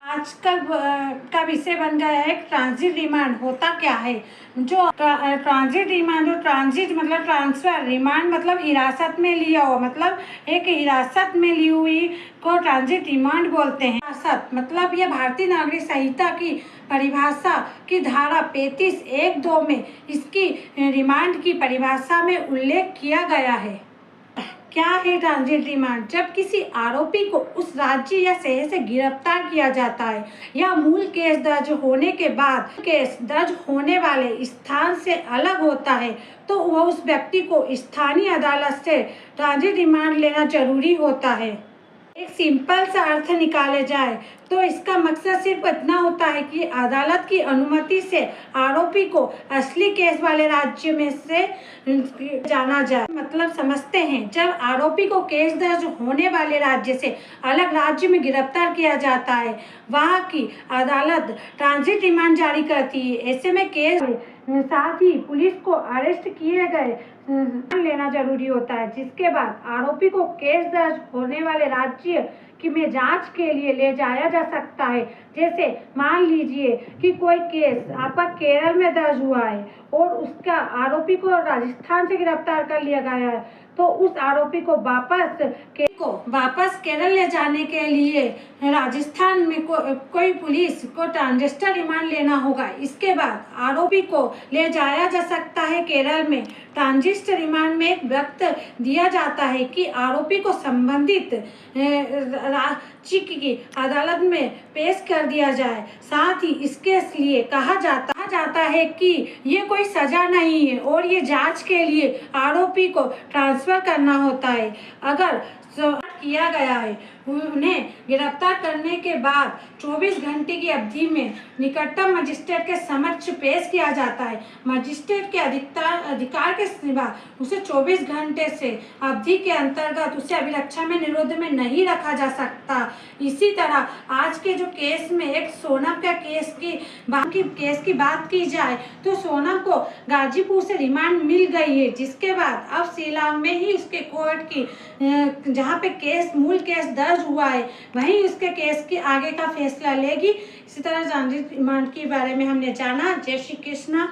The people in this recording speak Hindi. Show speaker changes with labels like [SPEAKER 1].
[SPEAKER 1] आजकल का विषय बन गया है ट्रांजिट रिमांड होता क्या है। जो ट्रांजिट रिमांड, जो ट्रांजिट मतलब ट्रांसफ़र, रिमांड मतलब हिरासत में लिया हुआ, मतलब एक हिरासत में ली हुई को ट्रांजिट रिमांड बोलते हैं। हिरासत मतलब यह भारतीय नागरिक संहिता की परिभाषा की धारा 35(1)(2) में इसकी रिमांड की परिभाषा में उल्लेख किया गया है। क्या है ट्रांजिट रिमांड? जब किसी आरोपी को उस राज्य या शहर से गिरफ्तार किया जाता है या मूल केस दर्ज होने के बाद केस दर्ज होने वाले स्थान से अलग होता है तो वह उस व्यक्ति को स्थानीय अदालत से ट्रांजिट रिमांड लेना जरूरी होता है। एक सिंपल सा अर्थ निकाले जाए तो इसका मकसद सिर्फ इतना होता है कि अदालत की अनुमति से आरोपी को असली केस वाले राज्य में से जाना जाए। मतलब समझते हैं, जब आरोपी को केस दर्ज होने वाले राज्य से अलग राज्य में गिरफ्तार किया जाता है, वहाँ की अदालत ट्रांजिट रिमांड जारी करती है। ऐसे में केस साथ ही पुलिस को अरेस्ट किए गए लेना जरूरी होता है, जिसके बाद आरोपी को केस दर्ज होने वाले राज्य की में जांच के लिए ले जाया जा सकता है। जैसे मान लीजिए कि कोई केस आपका केरल में दर्ज हुआ है और उसका आरोपी को राजस्थान से गिरफ्तार कर लिया गया है, तो उस आरोपी को वापस केरल ले जाने के लिए राजस्थान में कोई पुलिस को ट्रांजिट रिमांड लेना होगा। इसके बाद आरोपी को ले जाया जा सकता है केरल में। ट्रांजिट रिमांड में एक वक्त दिया जाता है कि आरोपी को संबंधित राज्य की अदालत में पेश कर दिया जाए। साथ ही इसके लिए कहा जाता है कि ये कोई सजा नहीं है और ये जांच के लिए आरोपी को ट्रांसफर करना होता है। अगर किया गया है, उन्हें गिरफ्तार करने के बाद 24 घंटे की अवधि में निकटतम मजिस्ट्रेट के समक्ष पेश किया जाता है। मजिस्ट्रेट के अधिकार के सिवा उसे 24 घंटे से अवधि के अंतर्गत उसे अभिरक्षा में निरोध में नहीं रखा जा सकता। इसी तरह आज के जो केस में एक सोनम का केस की बात की जाए तो सोनम को गाजीपुर से रिमांड मिल गई है, जिसके बाद अब शिलांग में ही उसके कोर्ट की जहाँ पे मूल केस दर्ज हुआ है वहीं उसके केस के आगे का फैसला लेगी। इसी तरह ट्रांजिट रिमांड के बारे में हमने जाना। जय श्री कृष्णा।